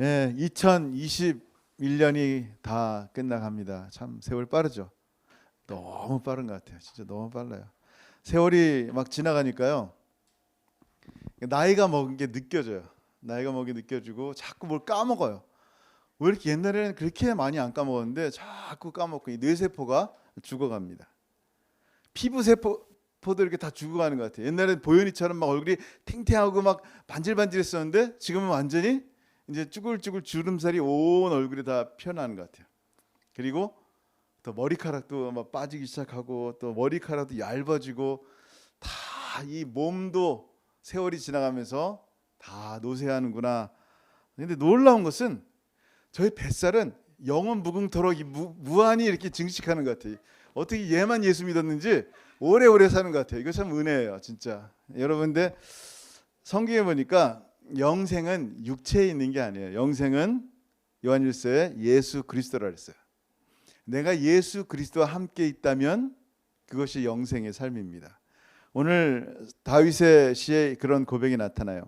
예, 2021년이 다 끝나갑니다. 참 세월 빠르죠. 너무 빠른 것 같아요. 진짜 너무 빨라요. 세월이 막 지나가니까요. 나이가 먹은 게 느껴져요. 나이가 먹은 게 느껴지고 자꾸 뭘 까먹어요. 왜 이렇게 옛날에는 그렇게 많이 안 까먹었는데 자꾸 까먹고 이 뇌세포가 죽어갑니다. 피부 세포도 이렇게 다 죽어가는 것 같아요. 옛날엔 보현이처럼 막 얼굴이 탱탱하고 막 반질반질했었는데 지금은 완전히 이제 쭈글쭈글 주름살이 온 얼굴에 다 피어나는 것 같아요. 그리고 또 머리카락도 막 빠지기 시작하고 또 머리카락도 얇아지고 다 이 몸도 세월이 지나가면서 다 노쇠하는구나. 근데 놀라운 것은 저희 뱃살은 영원 무궁토록 무한히 이렇게 증식하는 것 같아요. 어떻게 얘만 예수 믿었는지 오래오래 사는 것 같아요. 이거 참 은혜예요, 진짜. 여러분들 성경에 보니까 영생은 육체에 있는 게 아니에요. 영생은 요한일서에 예수 그리스도라 그랬어요. 내가 예수 그리스도와 함께 있다면 그것이 영생의 삶입니다. 오늘 다윗의 시에 그런 고백이 나타나요.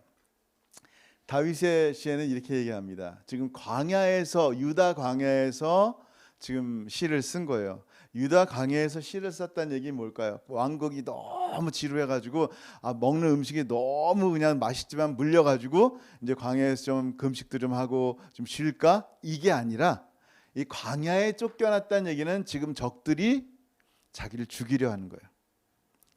다윗의 시에는 이렇게 얘기합니다. 지금 광야에서 유다 광야에서 지금 시를 쓴 거예요. 유다 광야에서 시를 썼다는 얘기는 뭘까요? 왕국이 너무 지루해가지고 먹는 음식이 너무 그냥 맛있지만 물려가지고 이제 광야에서 좀 금식도 좀 하고 좀 쉴까? 이게 아니라 이 광야에 쫓겨났다는 얘기는 지금 적들이 자기를 죽이려 하는 거예요.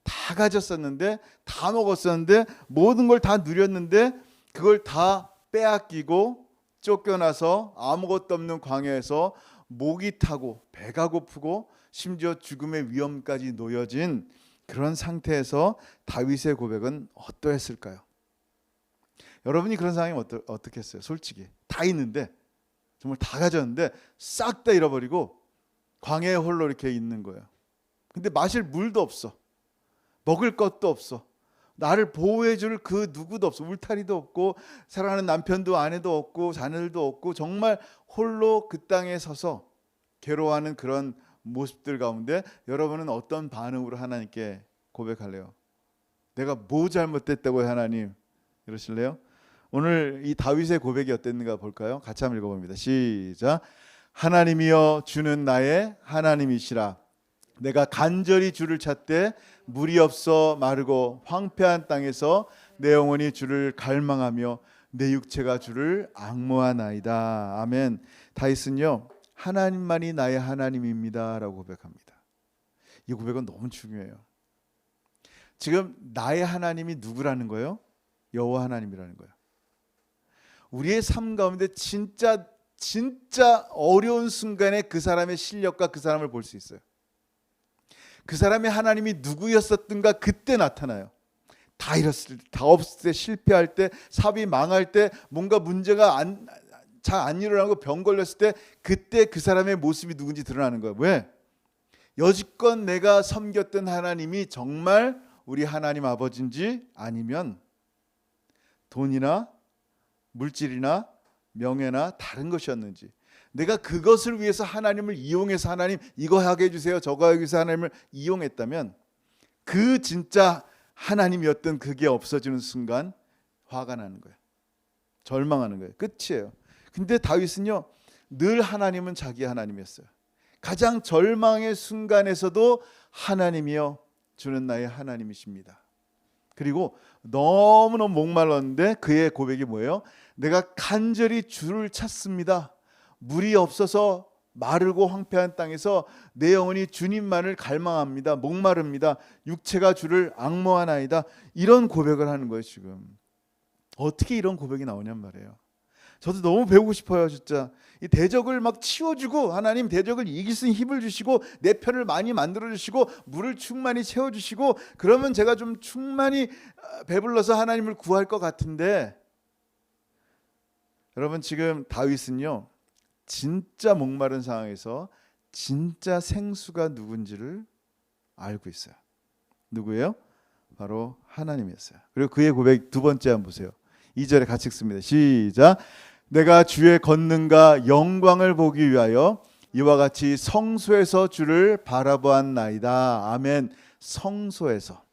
다 가졌었는데 다 먹었었는데 모든 걸 다 누렸는데 그걸 다 빼앗기고 쫓겨나서 아무것도 없는 광야에서 목이 타고 배가 고프고 심지어 죽음의 위험까지 놓여진 그런 상태에서 다윗의 고백은 어떠했을까요? 여러분이 그런 상황이면 어떻겠어요? 솔직히 다 있는데 정말 다 가졌는데 싹 다 잃어버리고 광야에 홀로 이렇게 있는 거예요. 근데 마실 물도 없어. 먹을 것도 없어. 나를 보호해 줄 그 누구도 없어. 울타리도 없고 사랑하는 남편도 아내도 없고 자녀들도 없고 정말 홀로 그 땅에 서서 괴로워하는 그런 모습들 가운데 여러분은 어떤 반응으로 하나님께 고백할래요? 내가 뭐 잘못됐다고요 하나님? 이러실래요? 오늘 이 다윗의 고백이 어땠는가 볼까요? 같이 한번 읽어봅니다. 시작. 하나님이여 주는 나의 하나님이시라. 내가 간절히 주를 찾되 물이 없어 마르고 황폐한 땅에서 내 영혼이 주를 갈망하며 내 육체가 주를 앙모하나이다. 아멘. 다윗은요 하나님만이 나의 하나님입니다 라고 고백합니다. 이 고백은 너무 중요해요. 지금 나의 하나님이 누구라는 거예요? 여호와 하나님이라는 거예요. 우리의 삶 가운데 진짜 어려운 순간에 그 사람의 실력과 그 사람을 볼 수 있어요. 그 사람의 하나님이 누구였었던가 그때 나타나요. 다 잃었을 때, 다 없을 때, 실패할 때, 사업이 망할 때, 뭔가 문제가 잘 안 일어나고 병 걸렸을 때 그때 그 사람의 모습이 누군지 드러나는 거예요. 왜? 여지껏 내가 섬겼던 하나님이 정말 우리 하나님 아버지인지 아니면 돈이나 물질이나 명예나 다른 것이었는지, 내가 그것을 위해서 하나님을 이용해서 하나님 이거 하게 해주세요 저거 하기 위해서 하나님을 이용했다면 그 진짜 하나님이었던 그게 없어지는 순간 화가 나는 거예요. 절망하는 거예요. 끝이에요. 근데 다윗은요 늘 하나님은 자기 하나님이었어요. 가장 절망의 순간에서도 하나님이여 주는 나의 하나님이십니다. 그리고 너무너무 목말랐는데 그의 고백이 뭐예요? 내가 간절히 주를 찾습니다. 물이 없어서 마르고 황폐한 땅에서 내 영혼이 주님만을 갈망합니다. 목마릅니다. 육체가 주를 앙모하나이다. 이런 고백을 하는 거예요. 지금 어떻게 이런 고백이 나오냔 말이에요. 저도 너무 배우고 싶어요. 진짜 이 대적을 막 치워주고 하나님 대적을 이길 수 있는 힘을 주시고 내 편을 많이 만들어주시고 물을 충만히 채워주시고 그러면 제가 좀 충만히 배불러서 하나님을 구할 것 같은데, 여러분 지금 다윗은요 진짜 목마른 상황에서 진짜 생수가 누군지를 알고 있어요. 누구예요? 바로 하나님이었어요. 그리고 그의 고백 두 번째 한번 보세요. 2절에 같이 읽습니다. 시작. 내가 주의 권능과 영광을 보기 위하여 이와 같이 성소에서 주를 바라보았나이다. 아멘. 성소에서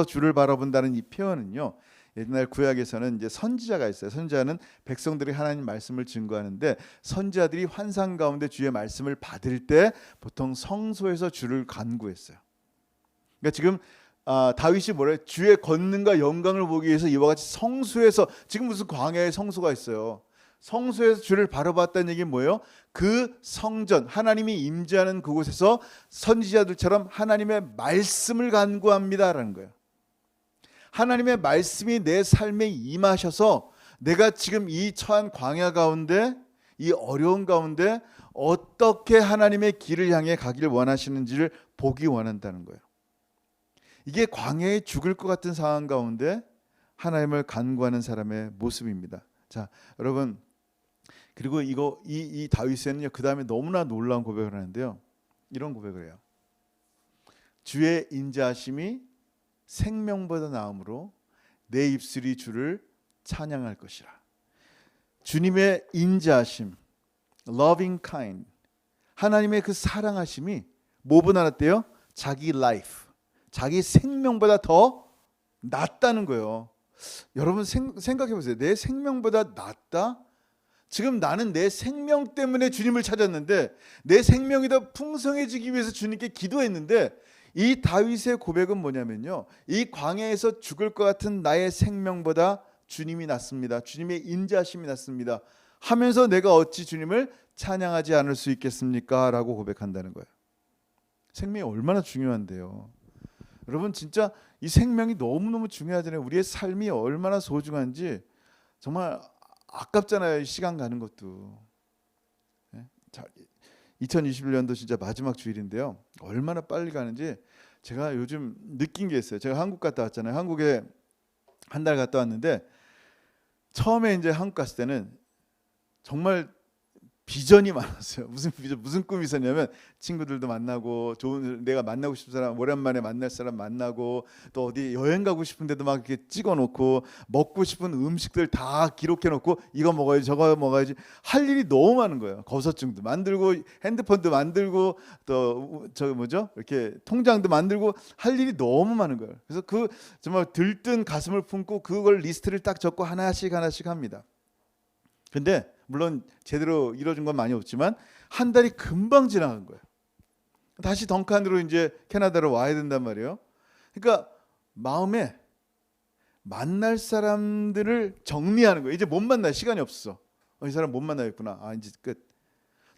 주를 바라본다는 이 표현은요 옛날 구약에서는 이제 선지자가 있어요. 선지자는 백성들이 하나님 말씀을 증거하는데 선지자들이 환상 가운데 주의 말씀을 받을 때 보통 성소에서 주를 간구했어요. 그러니까 지금 다윗이 뭐래? 주의 권능과 영광을 보기 위해서 이와 같이 성소에서, 지금 무슨 광야에 성소가 있어요. 성소에서 주를 바라봤다는 얘기는 뭐예요? 그 성전, 하나님이 임재하는 그곳에서 선지자들처럼 하나님의 말씀을 간구합니다라는 거예요. 하나님의 말씀이 내 삶에 임하셔서 내가 지금 이 처한 광야 가운데, 이 어려운 가운데 어떻게 하나님의 길을 향해 가기를 원하시는지를 보기 원한다는 거예요. 이게 광야에 죽을 것 같은 상황 가운데 하나님을 간구하는 사람의 모습입니다. 자, 여러분, 그리고 이 다윗은요, 그 다음에 너무나 놀라운 고백을 하는데요. 이런 고백을 해요. 주의 인자하심이 생명보다 나음으로 내 입술이 주를 찬양할 것이라. 주님의 인자하심, loving kind, 하나님의 그 사랑하심이 뭐보다 낫대요? 자기 life, 자기 생명보다 더 낫다는 거예요. 여러분 생각해 보세요. 내 생명보다 낫다? 지금 나는 내 생명 때문에 주님을 찾았는데, 내 생명이 더 풍성해지기 위해서 주님께 기도했는데, 이 다윗의 고백은 뭐냐면요, 이 광야에서 죽을 것 같은 나의 생명보다 주님이 낫습니다. 주님의 인자하심이 낫습니다 하면서 내가 어찌 주님을 찬양하지 않을 수 있겠습니까? 라고 고백한다는 거예요. 생명이 얼마나 중요한데요. 여러분 진짜 이 생명이 너무너무 중요하잖아요. 우리의 삶이 얼마나 소중한지 정말 아깝잖아요. 시간 가는 것도. 2021년도 진짜 마지막 주일인데요. 얼마나 빨리 가는지 제가 요즘 느낀 게 있어요. 제가 한국 갔다 왔잖아요. 한국에 한 달 갔다 왔는데 처음에 이제 한국 갔을 때는 정말 비전이 많았어요. 무슨 비전, 무슨 꿈이 있었냐면 친구들도 만나고, 좋은 내가 만나고 싶은 사람, 오랜만에 만날 사람 만나고, 또 어디 여행 가고 싶은데도 막 이렇게 찍어놓고, 먹고 싶은 음식들 다 기록해놓고, 이거 먹어야지 저거 먹어야지 할 일이 너무 많은 거예요. 거서증도 만들고, 핸드폰도 만들고, 또 저기 뭐죠? 이렇게 통장도 만들고 할 일이 너무 많은 거예요. 그래서 그 정말 들뜬 가슴을 품고 그걸 리스트를 딱 적고 하나씩 합니다. 근데 물론 제대로 이루어진 건 많이 없지만 한 달이 금방 지나간 거예요. 다시 덩컨으로 이제 캐나다로 와야 된단 말이에요. 그러니까 마음에 만날 사람들을 정리하는 거예요. 이제 못 만날 시간이 없어. 이 사람 못 만나겠구나. 이제 끝.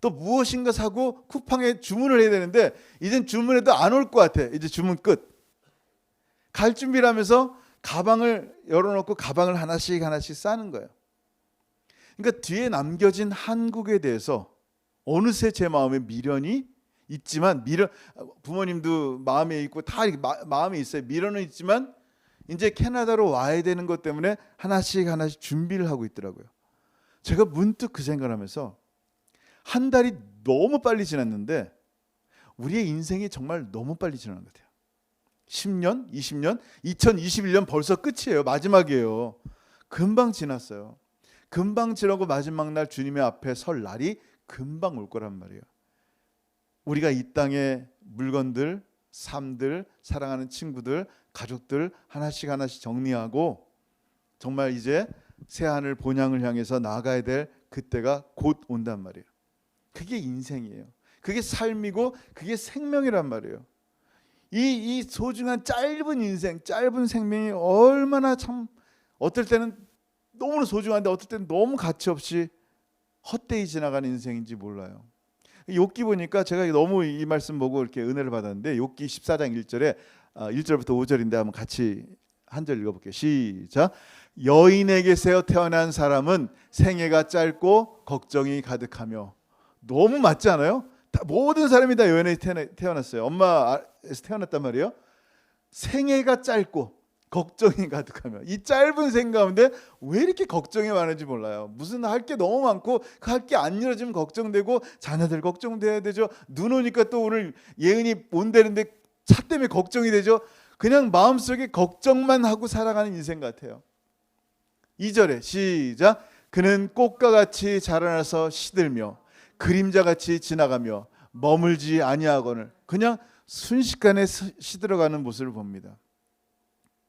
또 무엇인가 사고 쿠팡에 주문을 해야 되는데 이젠 주문해도 안 올 것 같아. 이제 주문 끝. 갈 준비를 하면서 가방을 열어놓고 가방을 하나씩 싸는 거예요. 그러니까 뒤에 남겨진 한국에 대해서 어느새 제 마음에 미련이 있지만, 부모님도 마음에 있고 다 마음에 있어요. 미련은 있지만 이제 캐나다로 와야 되는 것 때문에 하나씩 준비를 하고 있더라고요. 제가 문득 그 생각을 하면서 한 달이 너무 빨리 지났는데 우리의 인생이 정말 너무 빨리 지나는 것 같아요. 10년, 20년, 2021년 벌써 끝이에요. 마지막이에요. 금방 지났어요. 금방 지나고 마지막 날 주님의 앞에 설 날이 금방 올 거란 말이에요. 우리가 이 땅의 물건들, 삶들, 사랑하는 친구들, 가족들 하나씩 정리하고 정말 이제 새하늘 본향을 향해서 나아가야 될 그때가 곧 온단 말이에요. 그게 인생이에요. 그게 삶이고 그게 생명이란 말이에요. 이 소중한 짧은 인생, 짧은 생명이 얼마나 참 어떨 때는 너무나 소중한데 어떨 때는 너무 가치 없이 헛되이 지나가는 인생인지 몰라요. 욥기 보니까 제가 너무 이 말씀 보고 이렇게 은혜를 받았는데, 욥기 14장 1절에 1절부터 5절인데 한번 같이 한 절 읽어볼게요. 시작. 여인에게서 태어난 사람은 생애가 짧고 걱정이 가득하며. 너무 맞지 않아요? 모든 사람이 다 여인에 태어났어요. 엄마에서 태어났단 말이에요. 생애가 짧고 걱정이 가득하며. 이 짧은 생각 가운데 왜 이렇게 걱정이 많은지 몰라요. 무슨 할 게 너무 많고 그 할 게 안 이루어지면 걱정되고, 자녀들 걱정돼야 되죠. 눈 오니까 또 오늘 예은이 온다는데 차 때문에 걱정이 되죠. 그냥 마음속에 걱정만 하고 살아가는 인생 같아요. 2절에 시작. 그는 꽃과 같이 자라나서 시들며 그림자같이 지나가며 머물지 아니하거늘. 그냥 순식간에 시들어가는 모습을 봅니다.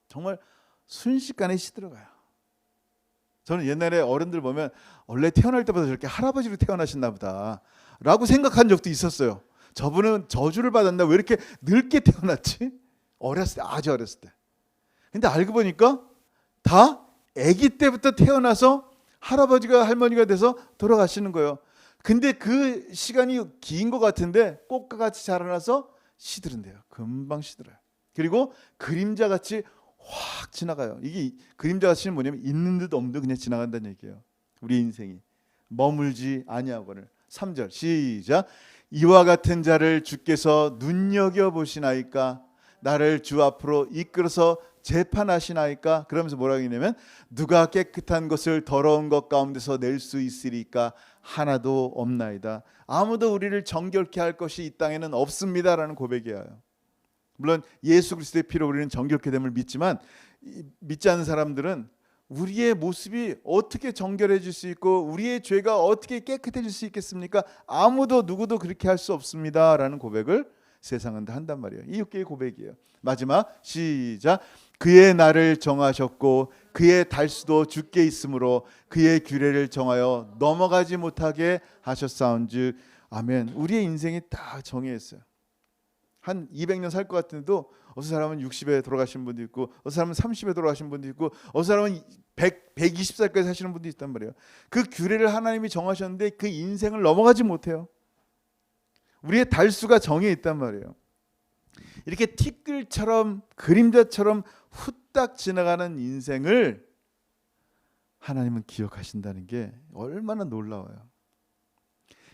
정말 순식간에 시들어가요. 저는 옛날에 어른들 보면 원래 태어날 때부터 저렇게 할아버지로 태어나셨나 보다 라고 생각한 적도 있었어요. 저분은 저주를 받았나, 왜 이렇게 늙게 태어났지? 어렸을 때, 아주 어렸을 때. 근데 알고 보니까 다 아기 때부터 태어나서 할아버지가 할머니가 돼서 돌아가시는 거예요. 근데 그 시간이 긴 것 같은데 꽃과 같이 자라나서 시들은데요. 금방 시들어요. 그리고 그림자같이 확 지나가요. 이게 그림자같이는 뭐냐면 있는 듯 없는 듯 그냥 지나간다는 얘기예요. 우리 인생이 머물지 아니하거늘. 3절 시작. 이와 같은 자를 주께서 눈여겨보시나이까? 나를 주 앞으로 이끌어서 재판하시나이까? 그러면서 뭐라고 했냐면 누가 깨끗한 것을 더러운 것 가운데서 낼 수 있으리까? 하나도 없나이다. 아무도 우리를 정결케 할 것이 이 땅에는 없습니다라는 고백이에요. 물론 예수 그리스도의 피로 우리는 정결케 됨을 믿지만, 믿지 않는 사람들은 우리의 모습이 어떻게 정결해질 수 있고 우리의 죄가 어떻게 깨끗해질 수 있겠습니까? 아무도 누구도 그렇게 할 수 없습니다라는 고백을 세상은 다 한단 말이에요. 이 6개의 고백이에요. 마지막 시작. 그의 날을 정하셨고 그의 달수도 주께 있으므로 그의 규례를 정하여 넘어가지 못하게 하셨사온즉 아멘. 우리의 인생이 다 정해졌어요. 한 200년 살 것 같은데도 어떤 사람은 60에 돌아가신 분도 있고 어떤 사람은 30에 돌아가신 분도 있고 어떤 사람은 120살까지 사시는 분도 있단 말이에요. 그 규례를 하나님이 정하셨는데 그 인생을 넘어가지 못해요. 우리의 달수가 정해 있단 말이에요. 이렇게 티끌처럼 그림자처럼 후딱 지나가는 인생을 하나님은 기억하신다는 게 얼마나 놀라워요.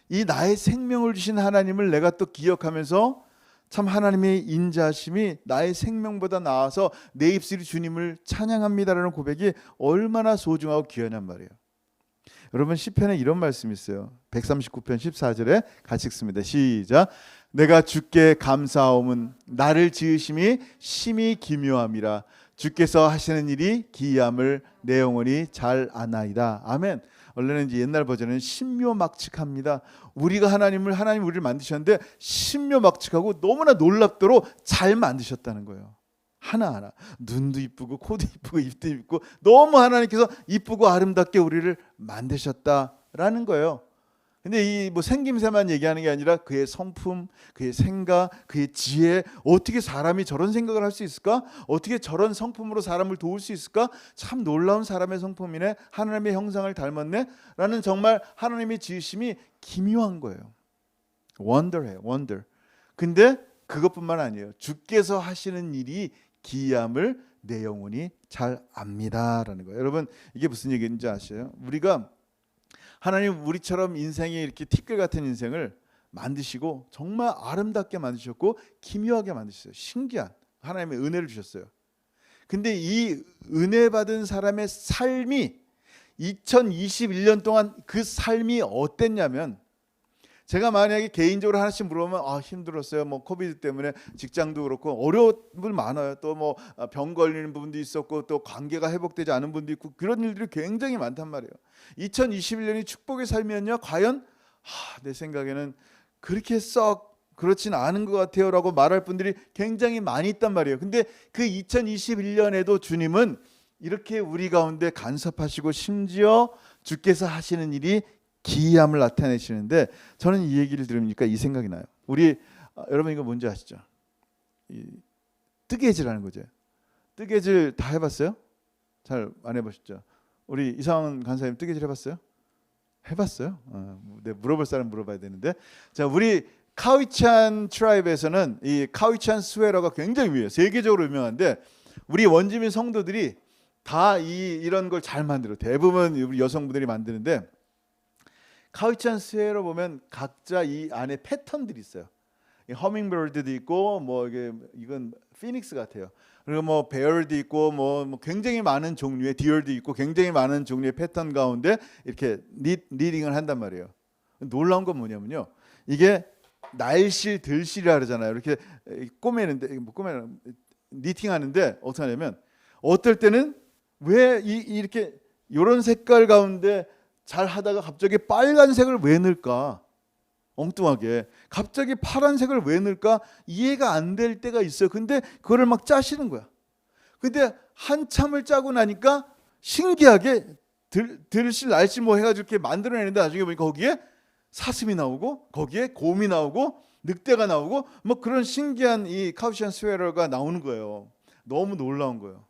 이 나의 생명을 주신 하나님을 내가 또 기억하면서 참 하나님의 인자하심이 나의 생명보다 나아서 내 입술이 주님을 찬양합니다라는 고백이 얼마나 소중하고 귀하냔 말이에요. 여러분 시편에 이런 말씀이 있어요. 139편 14절에 같이 읽습니다. 시작. 내가 주께 감사하옴은 나를 지으심이 심히 기묘함이라. 주께서 하시는 일이 기이함을 내 영혼이 잘 아나이다. 아멘. 원래는 이제 옛날 버전은 신묘막측합니다. 하나님 우리를 만드셨는데 신묘막측하고 너무나 놀랍도록 잘 만드셨다는 거예요. 하나하나 눈도 이쁘고 코도 이쁘고 입도 이쁘고 너무 하나님께서 이쁘고 아름답게 우리를 만드셨다라는 거예요. 근데 이 뭐 생김새만 얘기하는 게 아니라 그의 성품, 그의 생각, 그의 지혜, 어떻게 사람이 저런 생각을 할 수 있을까? 어떻게 저런 성품으로 사람을 도울 수 있을까? 참 놀라운 사람의 성품이네. 하나님의 형상을 닮았네. 라는 정말 하나님의 지으심이 기묘한 거예요. 원더해요. 원더. 근데 그것뿐만 아니에요. 주께서 하시는 일이 기이함을 내 영혼이 잘 압니다라는 거예요. 여러분 이게 무슨 얘기인지 아시죠? 우리가 하나님 우리처럼 인생이 이렇게 티끌 같은 인생을 만드시고 정말 아름답게 만드셨고 기묘하게 만드셨어요. 신기한 하나님의 은혜를 주셨어요. 근데 이 은혜 받은 사람의 삶이 2021년 동안 그 삶이 어땠냐면, 제가 만약에 개인적으로 하나씩 물어보면 힘들었어요. 뭐 코비드 때문에 직장도 그렇고 어려운 분 많아요. 또 뭐 병 걸리는 부분도 있었고 또 관계가 회복되지 않은 분도 있고 그런 일들이 굉장히 많단 말이에요. 2021년이 축복의 삶이었냐? 과연 내 생각에는 그렇게 썩 그렇진 않은 것 같아요라고 말할 분들이 굉장히 많이 있단 말이에요. 근데 그 2021년에도 주님은 이렇게 우리 가운데 간섭하시고 심지어 주께서 하시는 일이 기이함을 나타내시는데, 저는 이 얘기를 들으니까 이 생각이 나요. 여러분 이거 뭔지 아시죠? 이 뜨개질하는 거죠. 뜨개질 다 해봤어요? 잘 안 해보셨죠? 우리 이상원 간사님 뜨개질 해봤어요? 해봤어요? 물어볼 사람 물어봐야 되는데, 자 우리 카위찬 트라이브에서는 이 카위찬 스웨러가 굉장히 유명해요. 세계적으로 유명한데 우리 원주민 성도들이 다 이런 걸 잘 만들어요. 대부분 우리 여성분들이 만드는데, 카위찬 스웨러 보면 각자 이 안에 패턴들이 있어요. 허밍버드도 있고 뭐 이건 피닉스 같아요. 그리고 뭐 베어도 있고 뭐 굉장히 많은 종류의 디얼도 있고 굉장히 많은 종류의 패턴 가운데 이렇게 니딩을 한단 말이에요. 놀라운 건 뭐냐면요, 이게 날실 들실이라 그러잖아요. 이렇게 꼬매는데 니팅하는데 어떻게 하냐면, 어떨 때는 왜 이렇게 이런 색깔 가운데 잘 하다가 갑자기 빨간색을 왜 넣을까? 엉뚱하게 갑자기 파란색을 왜 넣을까? 이해가 안 될 때가 있어요. 근데 그거를 막 짜시는 거야. 근데 한참을 짜고 나니까 신기하게 들실 날실 뭐 해가지고 이렇게 만들어내는데 나중에 보니까 거기에 사슴이 나오고 거기에 곰이 나오고 늑대가 나오고 뭐 그런 신기한 이 카우시안 스웨러가 나오는 거예요. 너무 놀라운 거예요.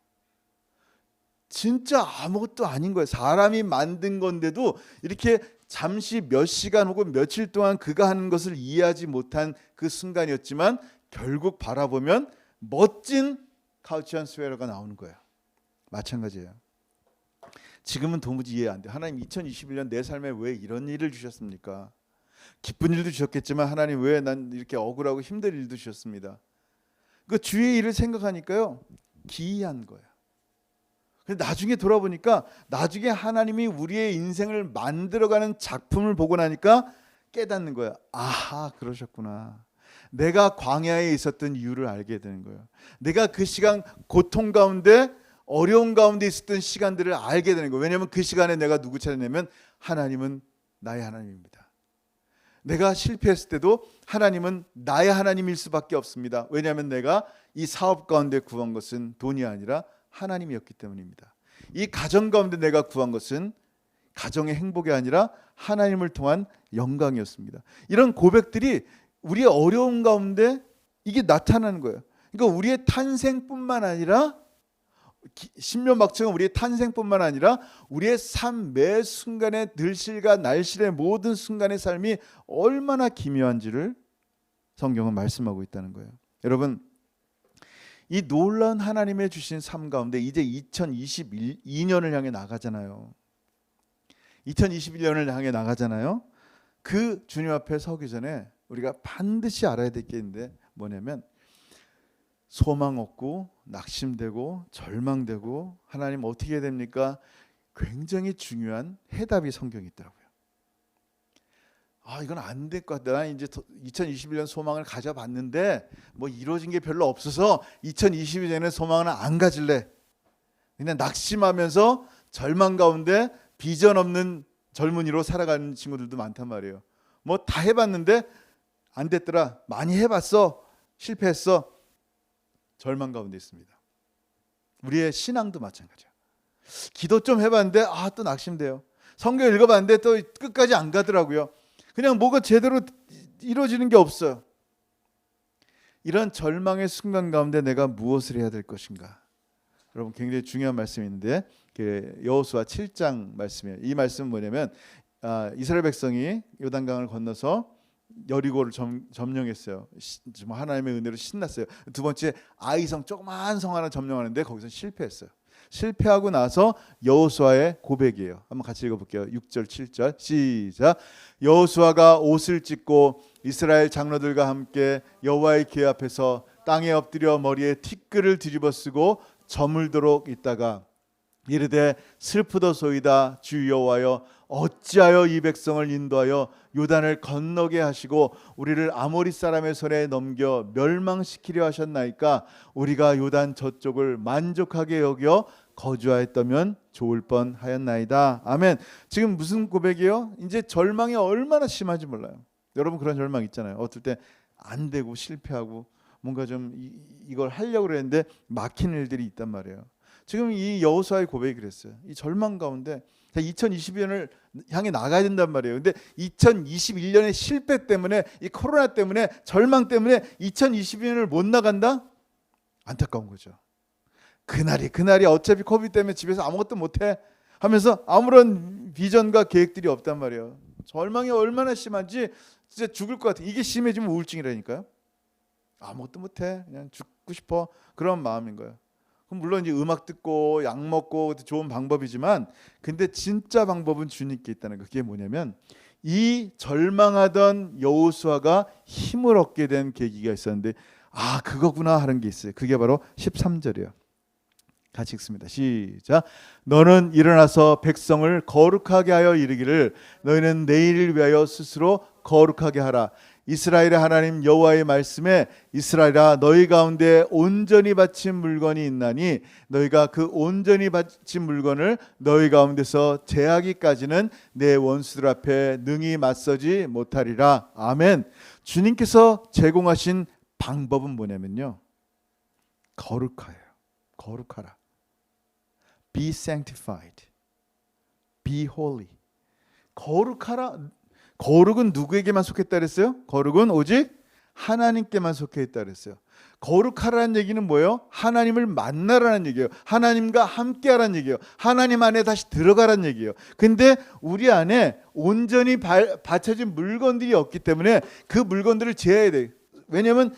진짜 아무것도 아닌 거예요. 사람이 만든 건데도 이렇게 잠시 몇 시간 혹은 며칠 동안 그가 하는 것을 이해하지 못한 그 순간이었지만 결국 바라보면 멋진 카우치안 스웨러가 나오는 거예요. 마찬가지예요. 지금은 도무지 이해 안 돼요. 하나님 2021년 내 삶에 왜 이런 일을 주셨습니까? 기쁜 일도 주셨겠지만 하나님 왜 난 이렇게 억울하고 힘든 일도 주셨습니다. 그 주의 일을 생각하니까요. 기이한 거예요. 근데 나중에 돌아보니까 나중에 하나님이 우리의 인생을 만들어가는 작품을 보고 나니까 깨닫는 거예요. 아하, 그러셨구나. 내가 광야에 있었던 이유를 알게 되는 거예요. 내가 그 시간 고통 가운데 어려운 가운데 있었던 시간들을 알게 되는 거예요. 왜냐하면 그 시간에 내가 누구 찾았냐면 하나님은 나의 하나님입니다. 내가 실패했을 때도 하나님은 나의 하나님일 수밖에 없습니다. 왜냐하면 내가 이 사업 가운데 구한 것은 돈이 아니라 하나님이었기 때문입니다. 이 가정 가운데 내가 구한 것은 가정의 행복이 아니라 하나님을 통한 영광이었습니다. 이런 고백들이 우리의 어려움 가운데 이게 나타나는 거예요. 그러니까 우리의 탄생뿐만 아니라 신묘막청은 우리의 탄생뿐만 아니라 우리의 삶 매 순간의 들실과 날실의 모든 순간의 삶이 얼마나 기묘한지를 성경은 말씀하고 있다는 거예요. 여러분, 이 놀라운 하나님의 주신 삶 가운데 이제 2022년을 향해 나가잖아요. 2021년을 향해 나가잖아요. 그 주님 앞에 서기 전에 우리가 반드시 알아야 될 게 있는데 뭐냐면 소망 없고 낙심되고 절망되고 하나님 어떻게 해야 됩니까? 굉장히 중요한 해답이 성경에 있더라고요. 이건 안 될 것 같다. 난 이제 2021년 소망을 가져봤는데 뭐 이루어진 게 별로 없어서 2022년에 소망은 안 가질래. 그냥 낙심하면서 절망 가운데 비전 없는 젊은이로 살아가는 친구들도 많단 말이에요. 뭐 다 해봤는데 안 됐더라. 많이 해봤어. 실패했어. 절망 가운데 있습니다. 우리의 신앙도 마찬가지야. 기도 좀 해봤는데 또 낙심돼요. 성경 읽어봤는데 또 끝까지 안 가더라고요. 그냥 뭐가 제대로 이루어지는 게 없어요. 이런 절망의 순간 가운데 내가 무엇을 해야 될 것인가? 여러분, 굉장히 중요한 말씀이 있는데 여호수아 7장 말씀이에요. 이 말씀은 뭐냐면 이스라엘 백성이 요단강을 건너서 여리고를 점령했어요. 하나님의 은혜로 신났어요. 두 번째 아이성 조그마한 성 하나 점령하는데 거기서 실패했어요. 실패하고 나서 여호수아의 고백이에요. 한번 같이 읽어볼게요. 6절 7절 시작. 여호수아가 옷을 찢고 이스라엘 장로들과 함께 여호와의 궤 앞에서 땅에 엎드려 머리에 티끌을 뒤집어 쓰고 저물도록 있다가 이르되 슬프도소이다. 주 여호와여 어찌하여 이 백성을 인도하여 요단을 건너게 하시고 우리를 아모리 사람의 손에 넘겨 멸망시키려 하셨나이까? 우리가 요단 저쪽을 만족하게 여겨 거주하였다면 좋을 뻔하였나이다. 아멘. 지금 무슨 고백이에요? 이제 절망이 얼마나 심한지 몰라요. 여러분 그런 절망 있잖아요. 어떨 때 안 되고 실패하고 뭔가 좀 이걸 하려고 그랬는데 막히는 일들이 있단 말이에요. 지금 이 여호수아의 고백이 그랬어요. 이 절망 가운데 2022년을 향해 나가야 된단 말이에요. 근데 2021년의 실패 때문에 이 코로나 때문에 절망 때문에 2022년을 못 나간다? 안타까운 거죠. 그날이 어차피 코비드 때문에 집에서 아무것도 못해 하면서 아무런 비전과 계획들이 없단 말이에요. 절망이 얼마나 심한지 진짜 죽을 것 같아. 이게 심해지면 우울증이라니까요. 아무것도 못해. 그냥 죽고 싶어. 그런 마음인 거예요. 그럼 물론 이제 음악 듣고 약 먹고 좋은 방법이지만 근데 진짜 방법은 주님께 있다는 거. 그게 뭐냐면 이 절망하던 여호수아가 힘을 얻게 된 계기가 있었는데 그거구나 하는 게 있어요. 그게 바로 13절이에요. 같이 읽습니다. 시작. 너는 일어나서 백성을 거룩하게 하여 이르기를 너희는 내일을 위하여 스스로 거룩하게 하라. 이스라엘의 하나님 여호와의 말씀에 이스라엘아 너희 가운데 온전히 바친 물건이 있나니 너희가 그 온전히 바친 물건을 너희 가운데서 제하기까지는 내 원수들 앞에 능히 맞서지 못하리라. 아멘. 주님께서 제공하신 방법은 뭐냐면요, 거룩하예요. 거룩하라. Be sanctified. Be holy. 거룩하라. 거룩은 누구에게만 속했다 그랬어요? 거룩은 오직 하나님께만 속해 있다 그랬어요. 거룩하라는 얘기는 뭐예요? 하나님을 만나라는 얘기예요. 하나님과 함께하라는 얘기예요. 하나님 안에 다시 들어가라는 얘기예요. 근데 우리 안에 온전히 받쳐진 물건들이 없기 때문에 그 물건들을 제해야 돼요. 왜냐하면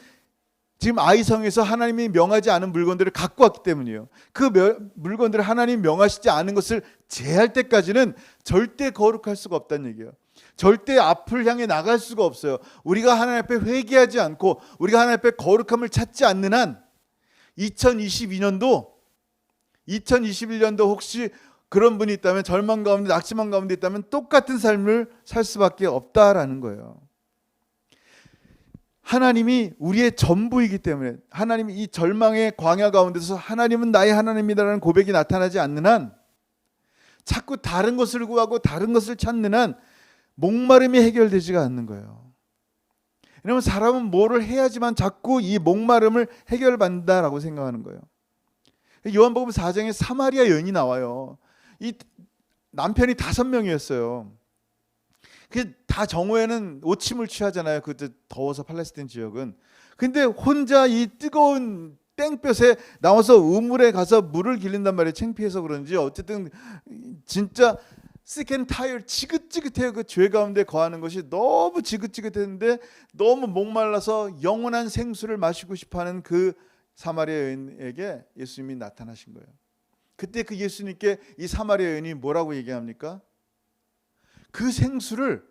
지금 아이성에서 하나님이 명하지 않은 물건들을 갖고 왔기 때문이에요. 그 물건들을 하나님이 명하시지 않은 것을 제할 때까지는 절대 거룩할 수가 없다는 얘기예요. 절대 앞을 향해 나갈 수가 없어요. 우리가 하나님 앞에 회개하지 않고 우리가 하나님 앞에 거룩함을 찾지 않는 한 2021년도 혹시 그런 분이 있다면, 절망 가운데 낙심한 가운데 있다면 똑같은 삶을 살 수밖에 없다라는 거예요. 하나님이 우리의 전부이기 때문에, 하나님이 이 절망의 광야 가운데서 하나님은 나의 하나님이다라는 고백이 나타나지 않는 한, 자꾸 다른 것을 구하고 다른 것을 찾는 한 목마름이 해결되지가 않는 거예요. 왜냐하면 사람은 뭐를 해야지만 자꾸 이 목마름을 해결받는다라고 생각하는 거예요. 요한복음 4장에 사마리아 여인이 나와요. 이 남편이 5명이었어요. 다 정오에는 오침을 취하잖아요. 그때 더워서 팔레스타인 지역은. 근데 혼자 이 뜨거운 땡볕에 나와서 우물에 가서 물을 길린단 말이에요. 창피해서 그런지. 어쨌든 진짜 시켄타일 지긋지긋해요. 그 죄 가운데 거하는 것이 너무 지긋지긋했는데 너무 목말라서 영원한 생수를 마시고 싶어하는 그 사마리아 여인에게 예수님이 나타나신 거예요. 그때 그 예수님께 이 사마리아 여인이 뭐라고 얘기합니까? 그 생수를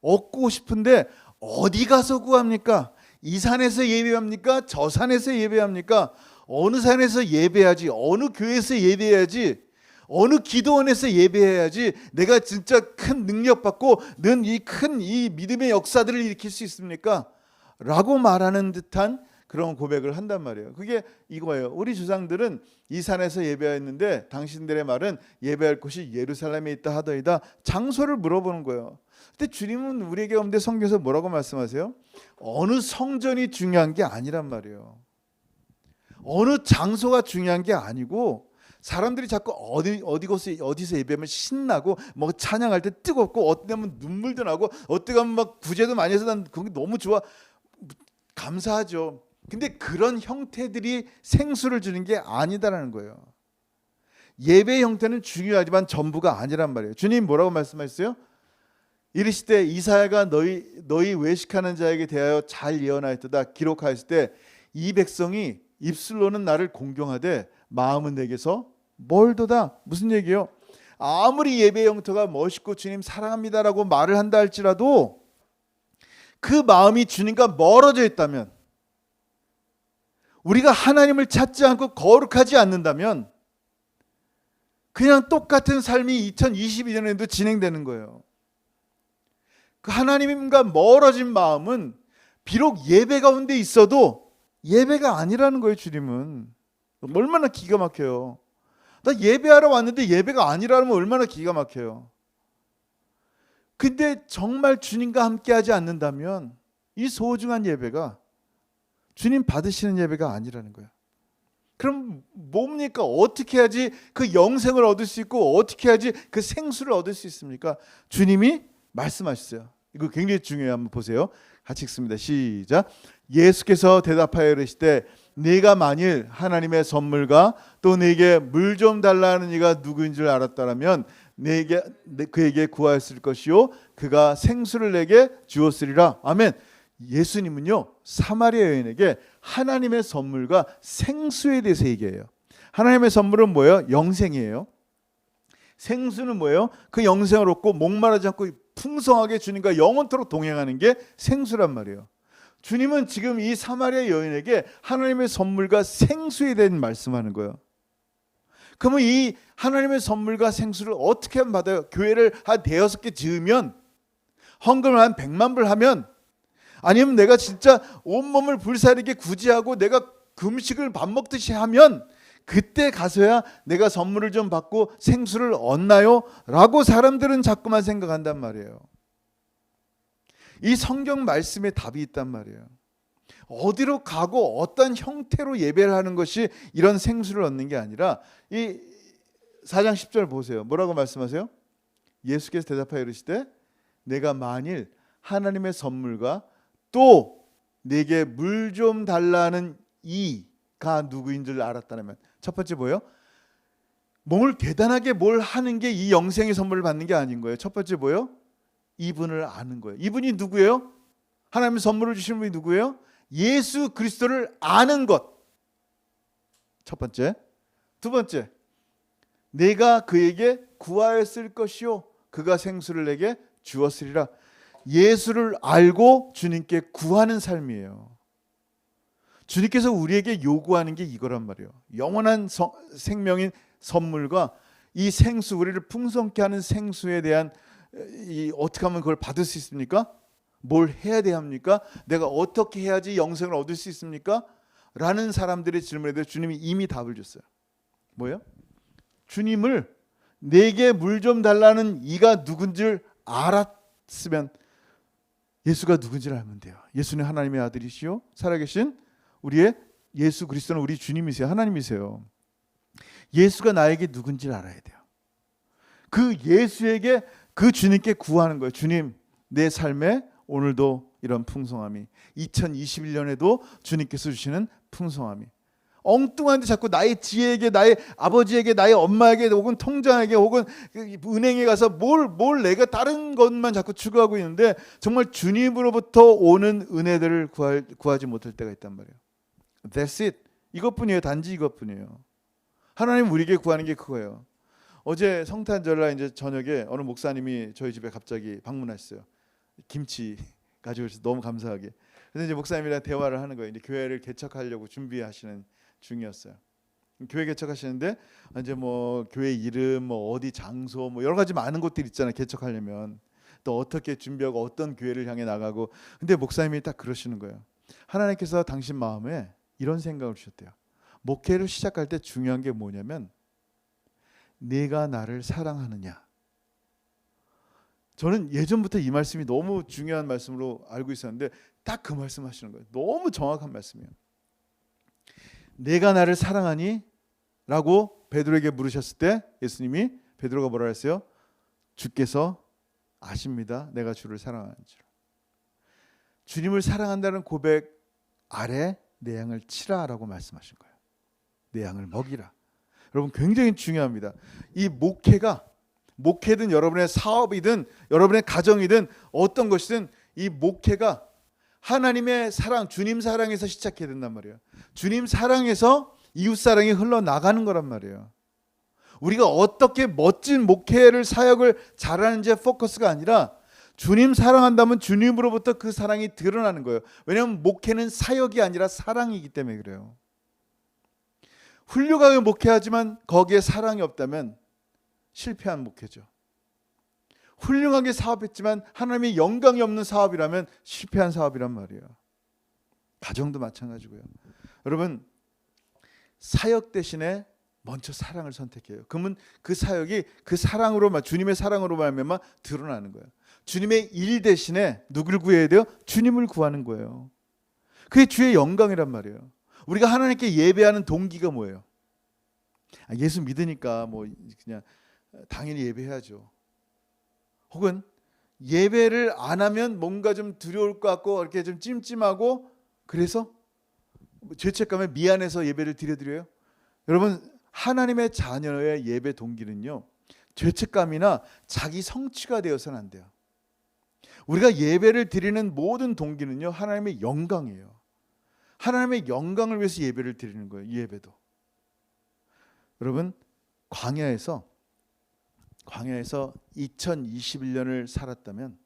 얻고 싶은데 어디 가서 구합니까? 이 산에서 예배합니까? 저 산에서 예배합니까? 어느 산에서 예배하지? 어느 교회에서 예배해야지? 어느 기도원에서 예배해야지 내가 진짜 큰 능력 받고 는 이 큰 이 믿음의 역사들을 일으킬 수 있습니까? 라고 말하는 듯한 그런 고백을 한단 말이에요. 그게 이거예요. 우리 조상들은 이 산에서 예배했는데 당신들의 말은 예배할 곳이 예루살렘에 있다 하더이다. 장소를 물어보는 거예요. 근데 주님은 우리에게 가운데 성경에서 뭐라고 말씀하세요? 어느 성전이 중요한 게 아니란 말이에요. 어느 장소가 중요한 게 아니고, 사람들이 자꾸 어디서 예배하면 신나고 뭐 찬양할 때 뜨겁고 어떤 때면 눈물도 나고 어떤 때면 막 구제도 많이 해서 난 그게 너무 좋아, 감사하죠. 근데 그런 형태들이 생수를 주는 게 아니다라는 거예요. 예배의 형태는 중요하지만 전부가 아니란 말이에요. 주님 뭐라고 말씀하셨어요? 이르시되 이사야가 너희 외식하는 자에게 대하여 잘 예언하였도다 기록하였을 때 이 백성이 입술로는 나를 공경하되 마음은 내게서 멀도다. 무슨 얘기예요? 아무리 예배 형태가 멋있고 주님 사랑합니다라고 말을 한다 할지라도 그 마음이 주님과 멀어져 있다면, 우리가 하나님을 찾지 않고 거룩하지 않는다면 그냥 똑같은 삶이 2022년에도 진행되는 거예요. 그 하나님과 멀어진 마음은 비록 예배 가운데 있어도 예배가 아니라는 거예요. 주님은 얼마나 기가 막혀요. 나 예배하러 왔는데 예배가 아니라면 얼마나 기가 막혀요. 근데 정말 주님과 함께하지 않는다면 이 소중한 예배가 주님 받으시는 예배가 아니라는 거예요. 그럼 뭡니까? 어떻게 해야지 그 영생을 얻을 수 있고 어떻게 해야지 그 생수를 얻을 수 있습니까? 주님이 말씀하셨어요. 이거 굉장히 중요해요. 한번 보세요. 같이 읽습니다. 시작. 예수께서 대답하여 이르시되 네가 만일 하나님의 선물과 또 네게 물 좀 달라는 이가 누구인 줄 알았다라면 그에게 구하였을 것이요 그가 생수를 내게 주었으리라. 아멘. 예수님은요 사마리아 여인에게 하나님의 선물과 생수에 대해서 얘기해요. 하나님의 선물은 뭐예요? 영생이에요. 생수는 뭐예요? 그 영생을 얻고 목마르지 않고 풍성하게 주님과 영원토록 동행하는 게 생수란 말이에요. 주님은 지금 이 사마리아 여인에게 하나님의 선물과 생수에 대한 말씀하는 거예요. 그러면 이 하나님의 선물과 생수를 어떻게 하면 받아요? 교회를 한 5개 지으면, 헌금을 한 100만 불 하면, 아니면 내가 진짜 온몸을 불사르게 구제하고 내가 금식을 밥 먹듯이 하면 그때 가서야 내가 선물을 좀 받고 생수를 얻나요? 라고 사람들은 자꾸만 생각한단 말이에요. 이 성경 말씀에 답이 있단 말이에요. 어디로 가고 어떤 형태로 예배를 하는 것이 이런 생수를 얻는 게 아니라 이 4장 10절 보세요. 뭐라고 말씀하세요? 예수께서 대답하여 이르시되 내가 만일 하나님의 선물과 또 내게 물 좀 달라는 이가 누구인 줄 알았다면, 첫 번째 뭐예요? 뭘 대단하게 뭘 하는 게 이 영생의 선물을 받는 게 아닌 거예요. 첫 번째 뭐예요? 이분을 아는 거예요. 이분이 누구예요? 하나님의 선물을 주시는 분이 누구예요? 예수 그리스도를 아는 것. 첫 번째. 두 번째, 내가 그에게 구하였을 것이요 그가 생수를 내게 주었으리라. 예수를 알고 주님께 구하는 삶이에요. 주님께서 우리에게 요구하는 게 이거란 말이에요. 영원한 생명인 선물과 이 생수, 우리를 풍성케 하는 생수에 대한 어떻게 하면 그걸 받을 수 있습니까? 뭘 해야 돼야 합니까? 내가 어떻게 해야지 영생을 얻을 수 있습니까? 라는 사람들의 질문에 대해서 주님이 이미 답을 줬어요. 뭐예요? 주님을 내게 물 좀 달라는 이가 누군지를 알았으면 예수가 누군지를 알면 돼요. 예수는 하나님의 아들이시요 살아계신 우리의 예수 그리스도는 우리 주님이세요. 하나님이세요. 예수가 나에게 누군지를 알아야 돼요. 그 예수에게, 그 주님께 구하는 거예요. 주님, 내 삶에 오늘도 이런 풍성함이, 2021년에도 주님께서 주시는 풍성함이, 엉뚱한데 자꾸 나의 지혜에게, 나의 아버지에게, 나의 엄마에게, 혹은 통장에게, 혹은 은행에 가서 뭘 내가 다른 것만 자꾸 추구하고 있는데 정말 주님으로부터 오는 은혜들을 구하지 못할 때가 있단 말이에요. That's it. 이것뿐이에요. 단지 이것뿐이에요. 하나님 우리에게 구하는 게 그거예요. 어제 성탄절날 이제 저녁에 어느 목사님이 저희 집에 갑자기 방문하셨어요. 김치 가지고 오셔서 너무 감사하게. 그래서 이제 목사님이랑 대화를 하는 거예요. 이제 교회를 개척하려고 준비하시는 중이었어요. 교회 개척하시는데 이제 뭐 교회 이름, 뭐 어디 장소, 뭐 여러 가지 많은 것들 있잖아요. 개척하려면 또 어떻게 준비하고 어떤 교회를 향해 나가고. 근데 목사님이 딱 그러시는 거예요. 하나님께서 당신 마음에 이런 생각을 주셨대요. 목회를 시작할 때 중요한 게 뭐냐면 내가 나를 사랑하느냐. 저는 예전부터 이 말씀이 너무 중요한 말씀으로 알고 있었는데 딱 그 말씀 하시는 거예요. 너무 정확한 말씀이에요. 내가 나를 사랑하니? 라고 베드로에게 물으셨을 때 예수님이, 베드로가 뭐라 했어요? 주께서 아십니다. 내가 주를 사랑하는 줄. 주님을 사랑한다는 고백 아래 내 양을 치라라고 말씀하신 거예요. 내 양을 먹이라. 여러분 굉장히 중요합니다. 이 목회든 여러분의 사업이든 여러분의 가정이든 어떤 것이든 이 목회가 하나님의 사랑, 주님 사랑에서 시작해야 된단 말이에요. 주님 사랑에서 이웃 사랑이 흘러나가는 거란 말이에요. 우리가 어떻게 멋진 목회를, 사역을 잘하는지에 포커스가 아니라 주님 사랑한다면 주님으로부터 그 사랑이 드러나는 거예요. 왜냐하면 목회는 사역이 아니라 사랑이기 때문에 그래요. 훌륭하게 목회하지만 거기에 사랑이 없다면 실패한 목회죠. 훌륭하게 사업했지만 하나님의 영광이 없는 사업이라면 실패한 사업이란 말이에요. 가정도 마찬가지고요. 여러분 사역 대신에 먼저 사랑을 선택해요. 그러면 그 사역이 그 사랑으로, 주님의 사랑으로 말미암아 드러나는 거예요. 주님의 일 대신에 누구를 구해야 돼요? 주님을 구하는 거예요. 그게 주의 영광이란 말이에요. 우리가 하나님께 예배하는 동기가 뭐예요? 예수 믿으니까 뭐 그냥 당연히 예배해야죠. 혹은 예배를 안 하면 뭔가 좀 두려울 것 같고 이렇게 좀 찜찜하고 그래서 죄책감에 미안해서 예배를 드려요. 여러분 하나님의 자녀의 예배 동기는요, 죄책감이나 자기 성취가 되어서는 안 돼요. 우리가 예배를 드리는 모든 동기는요, 하나님의 영광이에요. 하나님의 영광을 위해서 예배를 드리는 거예요. 이 예배도. 여러분 광야에서 2021년을 살았다면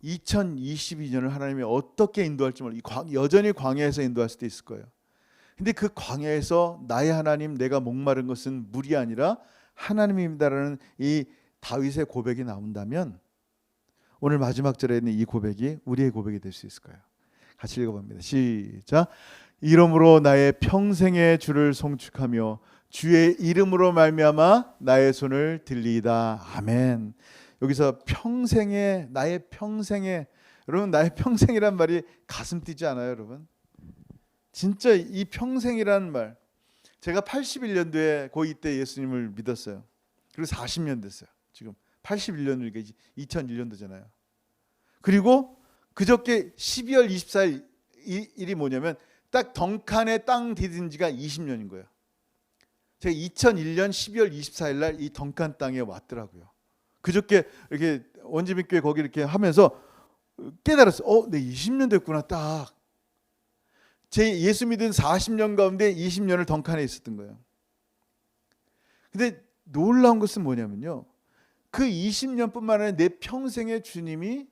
2022년을 하나님이 어떻게 인도할지 모르겠어요. 여전히 광야에서 인도할 수도 있을 거예요. 근데 그 광야에서 나의 하나님, 내가 목마른 것은 물이 아니라 하나님입니다라는 이 다윗의 고백이 나온다면 오늘 마지막 절에 있는 이 고백이 우리의 고백이 될 수 있을 거예요. 같이 읽어봅니다. 시작. 이름으로 나의 평생의 주를 송축하며 주의 이름으로 말미암아 나의 손을 들리이다. 아멘. 여기서 평생의, 나의 평생의, 여러분 나의 평생이란 말이 가슴 뛰지 않아요, 여러분? 진짜 이 평생이라는 말, 제가 81년도에 고2 때 예수님을 믿었어요. 그리고 40년 됐어요. 지금 81년이니까 2001년도잖아요. 그리고 그저께 12월 24일 일이 뭐냐면 딱 덩칸에 땅 디딘 지가 20년인 거예요. 제가 2001년 12월 24일 날 이 덩칸 땅에 왔더라고요. 그저께 이렇게 원지민교회 거기 이렇게 하면서 깨달았어요. 내 20년 됐구나. 딱 제 예수 믿은 40년 가운데 20년을 덩칸에 있었던 거예요. 근데 놀라운 것은 뭐냐면요, 그 20년뿐만 아니라 내 평생에 주님이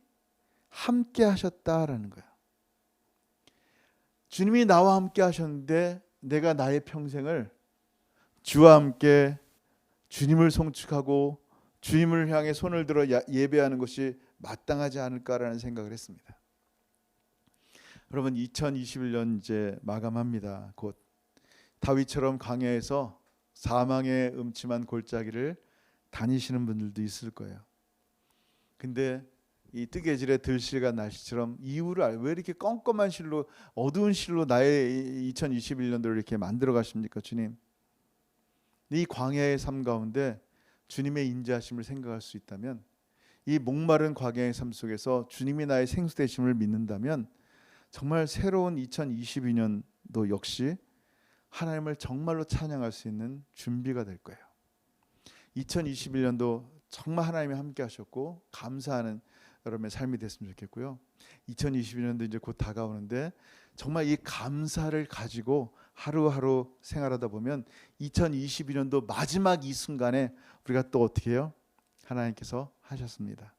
함께 하셨다라는 거예요. 주님이 나와 함께 하셨는데 내가 나의 평생을 주와 함께 주님을 송축하고 주님을 향해 손을 들어 예배하는 것이 마땅하지 않을까라는 생각을 했습니다. 여러분, 2021년 이제 마감합니다. 곧 다윗처럼 광야에서 사망의 음침한 골짜기를 다니시는 분들도 있을 거예요. 근데 이 뜨개질의 들실과 날씨처럼 이유를 왜 이렇게 껌껌한 실로, 어두운 실로 나의 2021년도를 이렇게 만들어 가십니까, 주님? 이 광야의 삶 가운데 주님의 인자하심을 생각할 수 있다면, 이 목마른 광야의 삶 속에서 주님이 나의 생수 되심을 믿는다면 정말 새로운 2022년도 역시 하나님을 정말로 찬양할 수 있는 준비가 될 거예요. 2021년도 정말 하나님이 함께 하셨고 감사하는 여러분의 삶이 됐으면 좋겠고요. 2022년도 이제 곧 다가오는데 정말 이 감사를 가지고 하루하루 생활하다 보면 2022년도 마지막 이 순간에 우리가 또 어떻게 해요? 하나님께서 하셨습니다.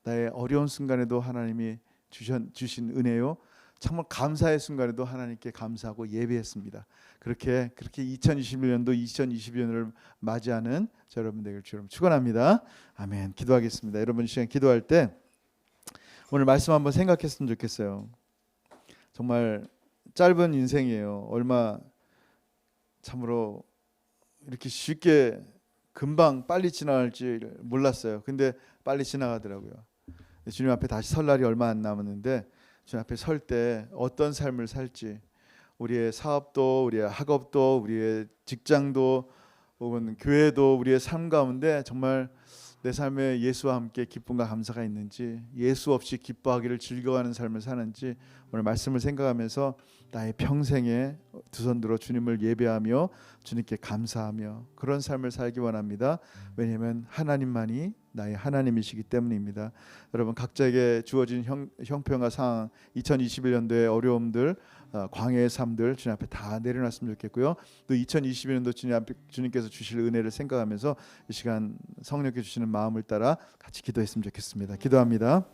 나의 어려운 순간에도 하나님이 주신 은혜요, 정말 감사의 순간에도 하나님께 감사하고 예배했습니다. 그렇게 2021년도 2022년을 맞이하는 여러분 되길 주님 축원합니다. 아멘. 기도하겠습니다. 여러분 이 시간 기도할 때 오늘 말씀 한번 생각했으면 좋겠어요. 정말 짧은 인생이에요. 얼마 참으로 이렇게 쉽게 금방 빨리 지나갈지 몰랐어요. 근데 빨리 지나가더라고요. 주님 앞에 다시 설 날이 얼마 안 남았는데 주님 앞에 설 때 어떤 삶을 살지, 우리의 사업도, 우리의 학업도, 우리의 직장도, 혹은 교회도, 우리의 삶 가운데 정말 내 삶에 예수와 함께 기쁨과 감사가 있는지, 예수 없이 기뻐하기를 즐거워하는 삶을 사는지 오늘 말씀을 생각하면서 나의 평생에 두 손 들어 주님을 예배하며 주님께 감사하며 그런 삶을 살기 원합니다. 왜냐하면 하나님만이 나의 하나님이시기 때문입니다. 여러분 각자에게 주어진 형편과 상황, 2021년도의 어려움들, 광야의 삶들 주님 앞에 다 내려놨으면 좋겠고요. 또 2021년도 주님께서 주실 은혜를 생각하면서 이 시간 성령께 주시는 마음을 따라 같이 기도했으면 좋겠습니다. 기도합니다.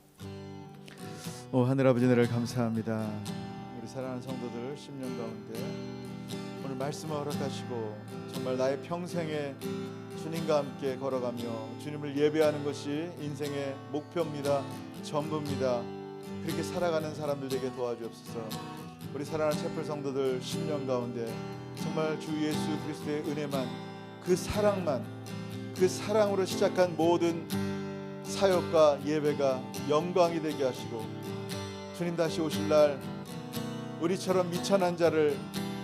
오 하늘 아버지, 은혜를 감사합니다. 우리 사랑하는 성도들 10년 가운데 오늘 말씀을 허락하시고 정말 나의 평생에 주님과 함께 걸어가며 주님을 예배하는 것이 인생의 목표입니다. 전부입니다. 그렇게 살아가는 사람들 되게 도와주옵소서. 우리 사랑하는 채플 성도들 10년 가운데 정말 주 예수 그리스도의 은혜만, 그 사랑만, 그 사랑으로 시작한 모든 사역과 예배가 영광이 되게 하시고 주님 다시 오실 날 우리처럼 미천한 자를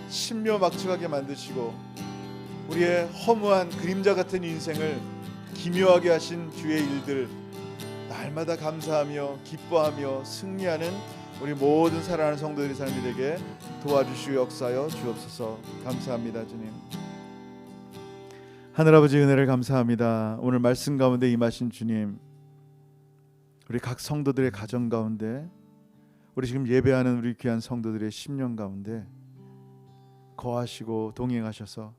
신묘막측하게 만드시고 우리의 허무한 그림자 같은 인생을 기묘하게 하신 주의 일들 날마다 감사하며 기뻐하며 승리하는 우리 모든 사랑하는 성도들의 삶이 되게 도와주시고 역사하여 주옵소서. 감사합니다. 주님. 하늘아버지 은혜를 감사합니다. 오늘 말씀 가운데 임하신 주님, 우리 각 성도들의 가정 가운데, 우리 지금 예배하는 우리 귀한 성도들의 10년 가운데 거하시고 동행하셔서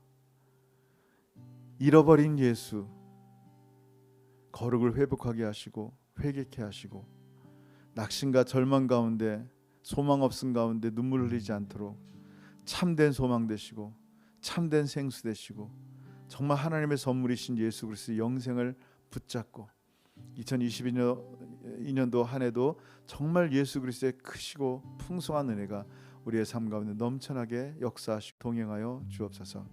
잃어버린 예수 거룩을 회복하게 하시고 회개케 하시고 낙심과 절망 가운데 소망 없음 가운데 눈물 흘리지 않도록 참된 소망 되시고 참된 생수 되시고 정말 하나님의 선물이신 예수 그리스도의 영생을 붙잡고 2022년도 한 해도 정말 예수 그리스도의 크시고 풍성한 은혜가 우리의 삶 가운데 넘쳐나게 역사하시고 동행하여 주옵소서.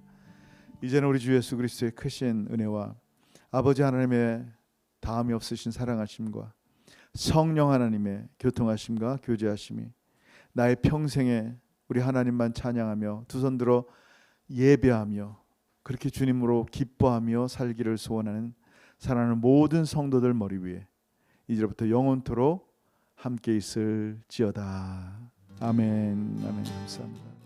이제는 우리 주 예수 그리스도의 크신 은혜와 아버지 하나님의 다함이 없으신 사랑하심과 성령 하나님의 교통하심과 교제하심이 나의 평생에 우리 하나님만 찬양하며 두 손 들어 예배하며 그렇게 주님으로 기뻐하며 살기를 소원하는 사랑하는 모든 성도들 머리 위에 이제부터 영원토록 함께 있을지어다. 아멘. 아멘. 감사합니다.